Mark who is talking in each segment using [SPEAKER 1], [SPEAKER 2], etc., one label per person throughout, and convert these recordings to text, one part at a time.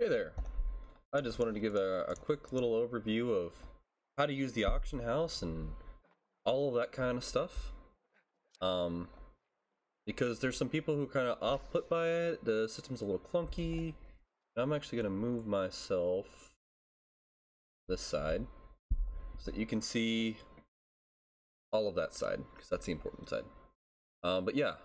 [SPEAKER 1] Hey there. I just wanted to give a quick little overview of how to use the auction house and all of that kind of stuff. Um, because there's some people who kind of off put by it. The system's a little clunky. I'm actually going to move myself this side so that you can see all of that side, because that's the important side. But yeah,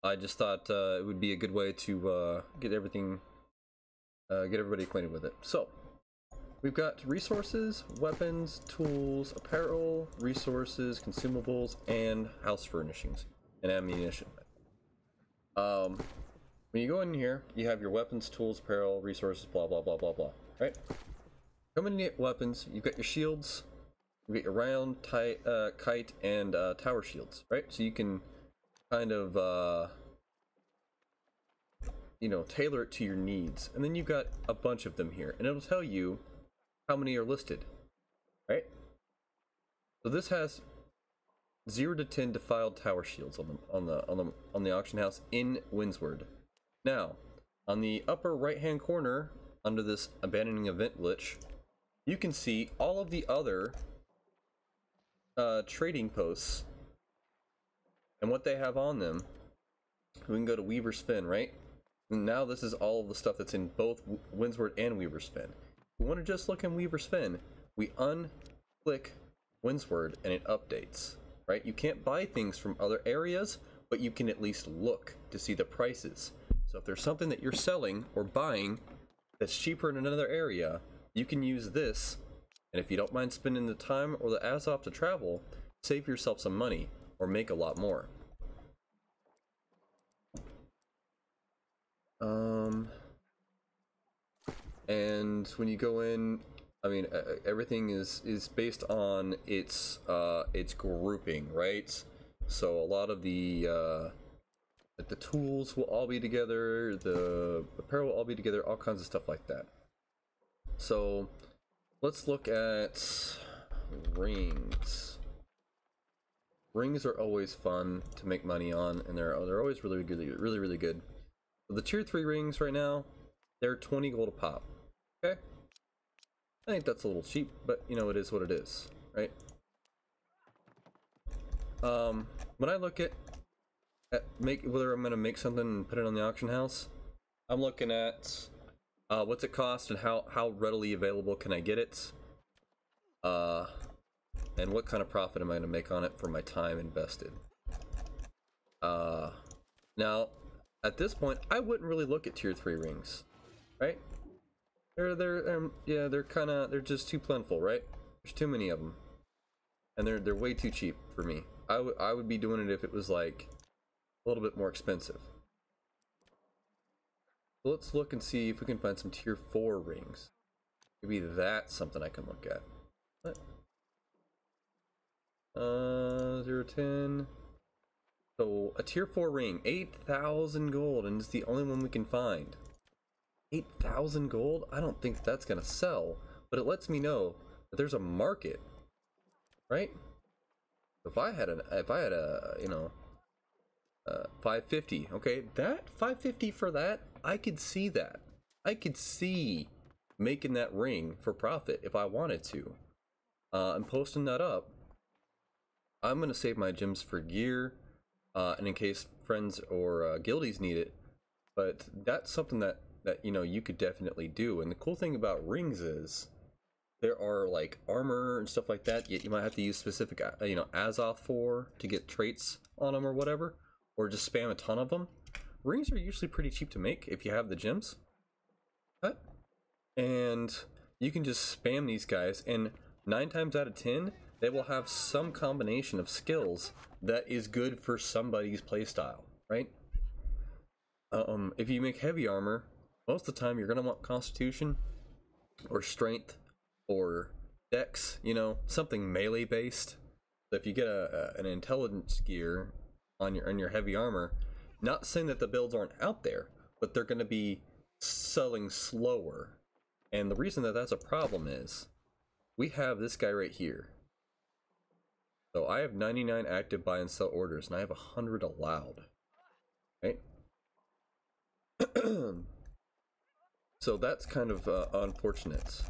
[SPEAKER 1] I just thought it would be a good way to get everybody acquainted with it. So we've got resources, weapons, tools, apparel, resources, consumables, and house furnishings and ammunition. When you go in here, you have your weapons, tools, apparel, resources, blah blah blah blah blah. Right? Come in your weapons. You've got your shields. You get your round, kite, and tower shields. Right? So you can kind of tailor it to your needs. And then you've got a bunch of them here, and it'll tell you how many are listed, right? So this has 0 to 10 defiled tower shields on the auction house in Windsward. Now, on the upper right hand corner, under this abandoning event glitch, you can see all of the other trading posts and what they have on them. We can go to Weaver's Fen, right? And now this is all of the stuff that's in both Windsward and Weaver's Fen. If we want to just look in Weaver's Fen, we unclick Windsward and it updates, right? You can't buy things from other areas, but you can at least look to see the prices. So if there's something that you're selling or buying that's cheaper in another area, you can use this, and if you don't mind spending the time or the Azoth to travel, save yourself some money or make a lot more. And when you go in, I mean, everything is based on its grouping, right? So a lot of the tools will all be together, the apparel will all be together, all kinds of stuff like that. So let's look at rings. Rings are always fun to make money on, and they're always really good. So the tier 3 rings right now, they're 20 gold a pop. Okay, I think that's a little cheap, but you know, it is what it is, right? When I look at whether I'm gonna make something and put it on the auction house, I'm looking at what's it cost and how readily available can I get it, and what kind of profit am I gonna make on it for my time invested. Now at this point, I wouldn't really look at tier 3 rings, right? They're just too plentiful, right? There's too many of them, and they're way too cheap for me. I would be doing it if it was like a little bit more expensive. So let's look and see if we can find some tier 4 rings. Maybe that's something I can look at. What? 0 10. So a tier 4 ring, 8,000 gold, and it's the only one we can find. 8,000 gold? I don't think that's gonna sell, but it lets me know that there's a market, right? If I had a 550, okay, that 550 for that, I could see that. I could see making that ring for profit if I wanted to. I'm posting that up. I'm gonna save my gems for gear, and in case friends or guildies need it. But that's something that you know, you could definitely do. And the cool thing about rings is there are like armor and stuff like that you might have to use specific Azoth for to get traits on them or whatever, or just spam a ton of them. Rings are usually pretty cheap to make if you have the gems, and you can just spam these guys, and 9 times out of 10 they will have some combination of skills that is good for somebody's playstyle, right? If you make heavy armor, most of the time you're gonna want constitution or strength or dex, you know, something melee based. So if you get an intelligence gear on your heavy armor, not saying that the builds aren't out there, but they're gonna be selling slower. And the reason that that's a problem is we have this guy right here. So I have 99 active buy and sell orders, and I have 100 allowed, right? So that's kind of unfortunate.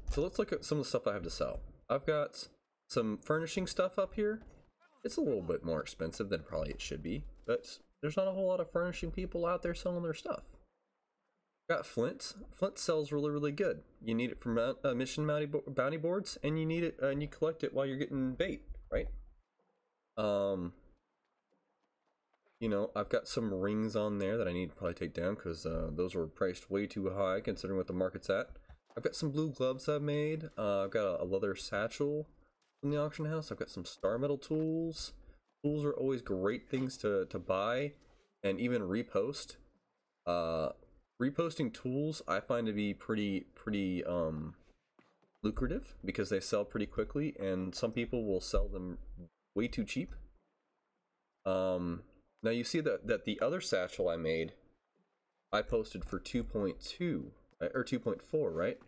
[SPEAKER 1] So let's look at some of the stuff I have to sell. I've got some furnishing stuff up here. It's a little bit more expensive than probably it should be, but there's not a whole lot of furnishing people out there selling their stuff. Got flint. Flint sells really, really good. You need it for mission bounty boards, and you need it, and you collect it while you're getting bait, right? You know, I've got some rings on there that I need to probably take down because those were priced way too high considering what the market's at. I've got some blue gloves I've made. I've got a leather satchel from the auction house. I've got some star metal tools. Tools are always great things to buy and even repost. Reposting tools I find to be pretty lucrative because they sell pretty quickly, and some people will sell them way too cheap. Now you see that the other satchel I made, I posted for 2.2 or 2.4, right?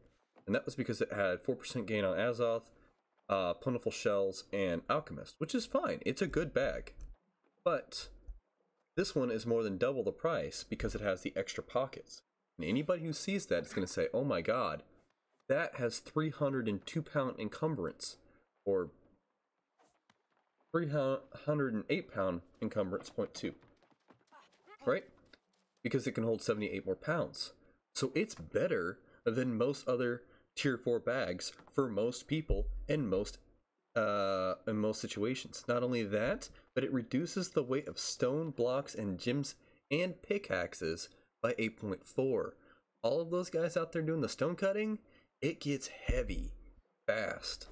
[SPEAKER 1] And that was because it had 4% gain on Azoth, Plentiful Shells, and Alchemist, which is fine. It's a good bag. But this one is more than double the price because it has the extra pockets. And anybody who sees that is going to say, oh my god, that has 302-pound encumbrance, or 308-pound encumbrance, 0.2, right? Because it can hold 78 more pounds. So it's better than most other tier 4 bags for most people in most situations. Not only that, but it reduces the weight of stone blocks and gems and pickaxes by 8.4. All of those guys out there doing the stone cutting, it gets heavy fast.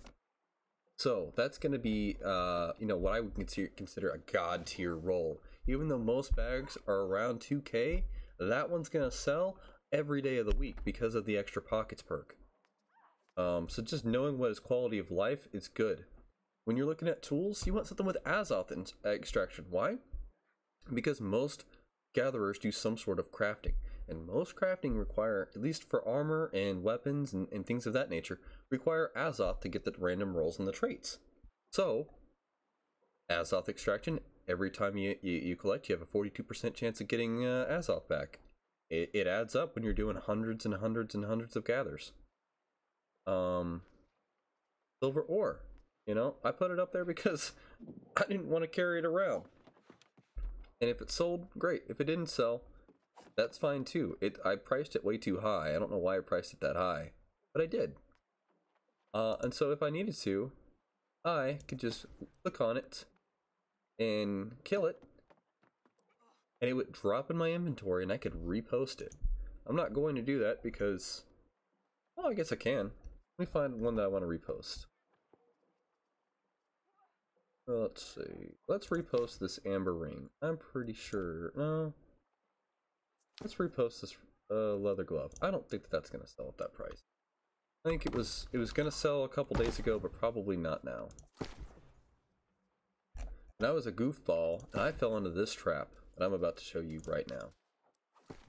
[SPEAKER 1] So that's going to be, you know, what I would consider a god tier roll. Even though most bags are around 2K, that one's going to sell every day of the week because of the extra pockets perk. So just knowing what is quality of life is good. When you're looking at tools, you want something with Azoth extraction. Why? Because most gatherers do some sort of crafting. And most crafting require, at least for armor and weapons and things of that nature, require Azoth to get the random rolls and the traits. So, Azoth extraction, every time you collect, you have a 42% chance of getting Azoth back. It adds up when you're doing hundreds and hundreds and hundreds of gathers. Silver ore, you know, I put it up there because I didn't want to carry it around. And if it sold, great. If it didn't sell, that's fine too. I priced it way too high. I don't know why I priced it that high, but I did. And so if I needed to, I could just click on it and kill it, and it would drop in my inventory and I could repost it. I'm not going to do that because, well, I guess I can. Let me find one that I want to repost. Let's see. Let's repost this amber ring. I'm pretty sure. No. Let's repost this leather glove. I don't think that's going to sell at that price. I think it was going to sell a couple days ago, but probably not now. And I was a goofball, and I fell into this trap that I'm about to show you right now.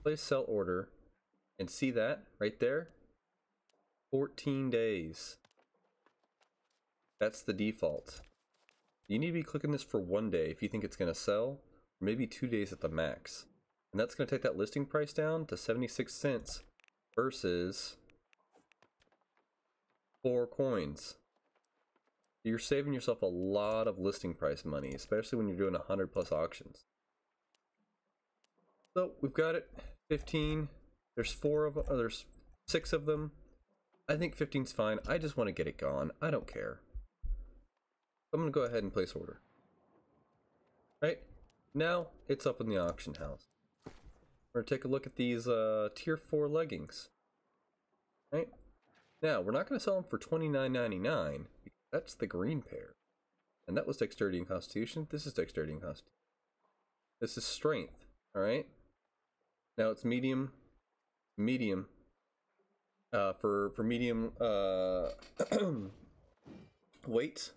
[SPEAKER 1] Place sell order, and see that right there? 14 days. That's the default. You need to be clicking this for 1 day if you think it's going to sell, or maybe 2 days at the max. And that's going to take that listing price down to 76 cents versus 4 coins. You're saving yourself a lot of listing price money, especially when you're doing 100+ auctions. So we've got it, 15. There's 4 of them, or there's 6 of them. I think 15's fine. I just want to get it gone. I don't care. I'm going to go ahead and place order. Right? Now it's up in the auction house. We're going to take a look at these tier 4 leggings. Right? Now, we're not going to sell them for $29.99. That's the green pair. And that was dexterity and constitution. This is dexterity and constitution. This is strength. Alright? Now it's medium. Medium. For medium weight.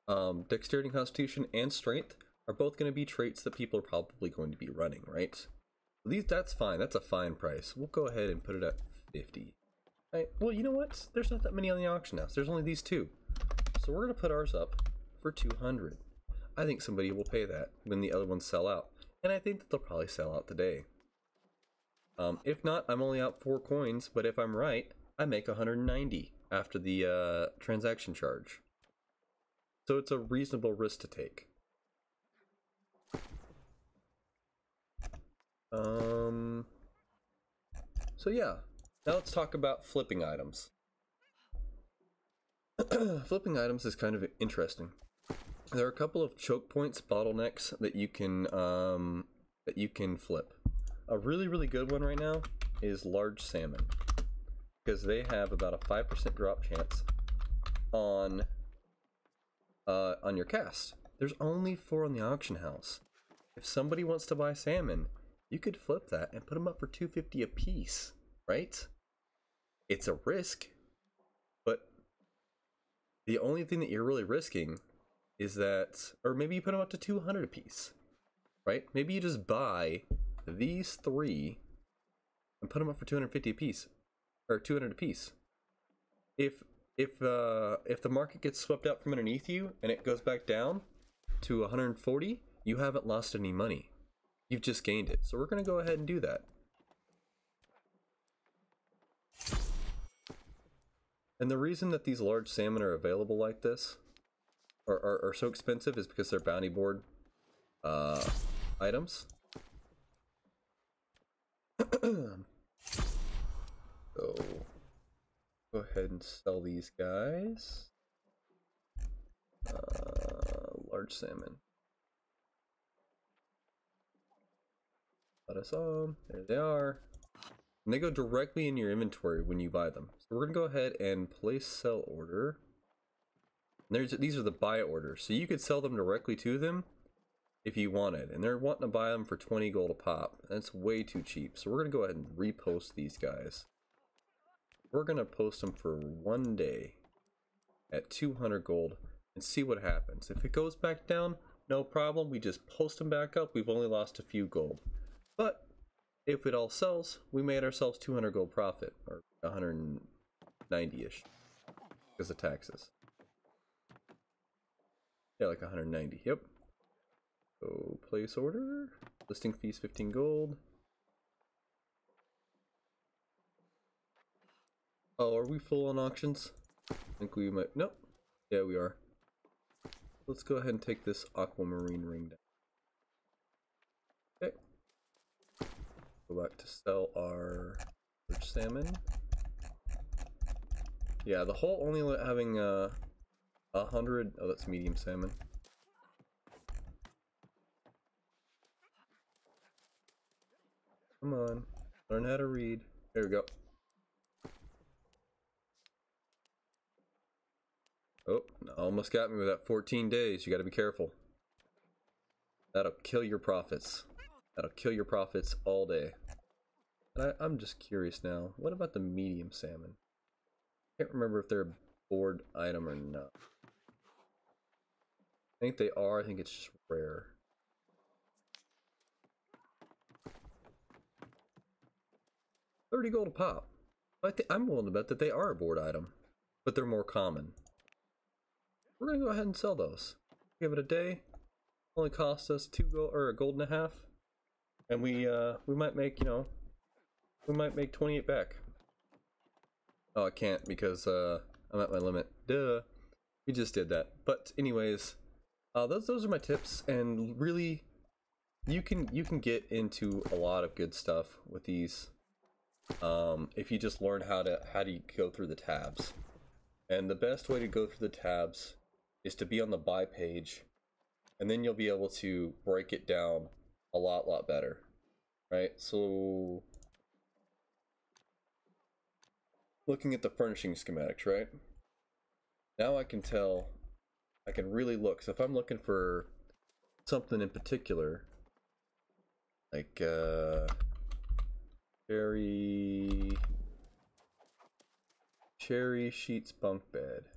[SPEAKER 1] Dexterity and constitution and strength are both going to be traits that people are probably going to be running, right? That's fine. That's a fine price. We'll go ahead and put it at 50. Right. Well, you know what? There's not that many on the auction house. There's only these 2. So we're going to put ours up for 200. I think somebody will pay that when the other ones sell out. And I think that they'll probably sell out today. If not, I'm only out 4 coins, but if I'm right, I make 190 after the transaction charge. So it's a reasonable risk to take. So yeah, now let's talk about flipping items. Flipping items is kind of interesting. There are a couple of choke points, bottlenecks that you can flip. A really good one right now is large salmon, because they have about a 5% drop chance on your cast. There's only 4 on the auction house. If somebody wants to buy salmon, you could flip that and put them up for $2.50 a piece, right? It's a risk, but the only thing that you're really risking is that, or maybe you put them up to 200 a piece, right? Maybe you just buy these 3 and put them up for 250 a piece, or 200 a piece. If the market gets swept out from underneath you and it goes back down to 140, you haven't lost any money. You've just gained it. So we're going to go ahead and do that. And the reason that these large salmon are available like this, or are so expensive, is because they're bounty board items. So go ahead and sell these guys. Large salmon. Let us on. There they are. And they go directly in your inventory when you buy them. So we're gonna go ahead and place sell order. And these are the buy orders. So you could sell them directly to them if you wanted. And they're wanting to buy them for 20 gold a pop. That's way too cheap. So we're gonna go ahead and repost these guys. We're gonna post them for 1 day at 200 gold and see what happens. If it goes back down, no problem. We just post them back up. We've only lost a few gold. But if it all sells, we made ourselves 200 gold profit, or 190-ish, because of taxes. Yeah, like 190, yep. So, place order, listing fees 15 gold. Oh, are we full on auctions? I think we might, nope. Yeah, we are. Let's go ahead and take this aquamarine ring down. Okay. Go back to sell our rich salmon. Yeah, the whole only having 100. Oh, that's medium salmon. Come on, learn how to read. There we go. Oh, almost got me with that 14 days. You got to be careful. That'll kill your profits. That'll kill your profits all day. And I'm just curious now. What about the medium salmon? Can't remember if they're a board item or not. I think they are. I think it's just rare. $30 gold a pop. I'm willing to bet that they are a board item, but they're more common. We're gonna go ahead and sell those. Give it a day. Only cost us 2 gold or a gold and a half, and we might make, you know, we might make 28 back. Oh, I can't because I'm at my limit. Duh. We just did that. But anyways, those are my tips, and really, you can get into a lot of good stuff with these if you just learn how to go through the tabs. And the best way to go through the tabs is to be on the buy page, and then you'll be able to break it down a lot better, right? So looking at the furnishing schematics, right? Now I can tell, I can really look. So if I'm looking for something in particular, like cherry sheets bunk bed,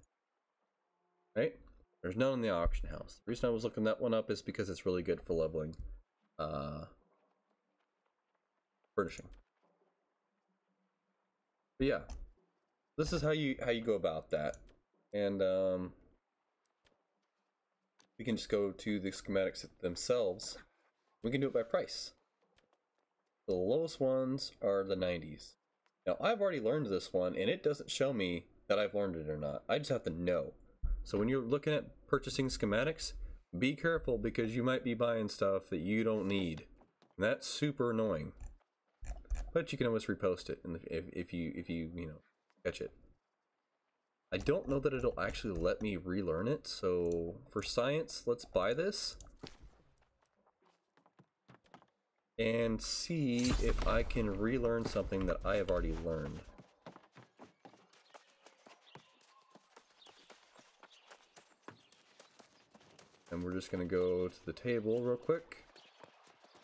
[SPEAKER 1] right? There's none in the auction house. The reason I was looking that one up is because it's really good for leveling furnishing. But yeah, this is how you go about that. And we can just go to the schematics themselves. We can do it by price. The lowest ones are the 90s. Now, I've already learned this one, and it doesn't show me that I've learned it or not. I just have to know. So when you're looking at purchasing schematics, be careful because you might be buying stuff that you don't need. And that's super annoying. But you can always repost it if you catch it. I don't know that it'll actually let me relearn it, so for science, let's buy this. And see if I can relearn something that I have already learned. And we're just gonna go to the table real quick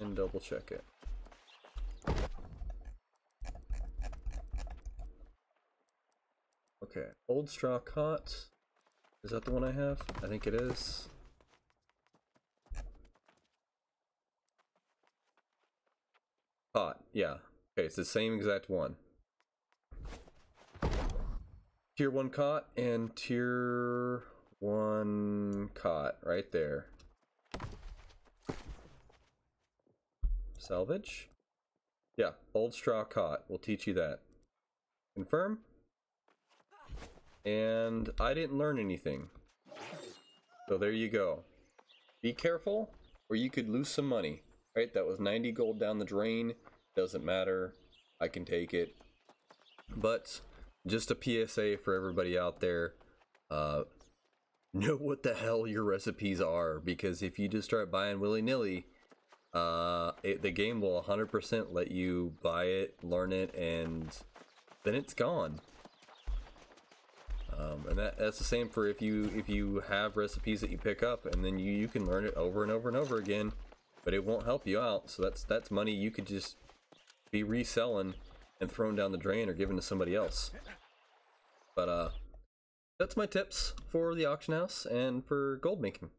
[SPEAKER 1] and double check it. Okay, old straw cot. Is that the one I have? I think it is. Cot, yeah. Okay, it's the same exact one. Tier 1 cot and tier 1 cot right there. Salvage? Yeah, old straw cot. We'll teach you that. Confirm? And I didn't learn anything. So there you go. Be careful, or you could lose some money. Right, that was 90 gold down the drain. Doesn't matter. I can take it. But just a PSA for everybody out there. Know what the hell your recipes are, because if you just start buying willy-nilly, the game will 100% let you buy it, learn it, and then it's gone. And that's the same for if you have recipes that you pick up and then you can learn it over and over and over again, but it won't help you out. So that's money you could just be reselling and thrown down the drain or given to somebody else. But that's my tips for the auction house and for gold making.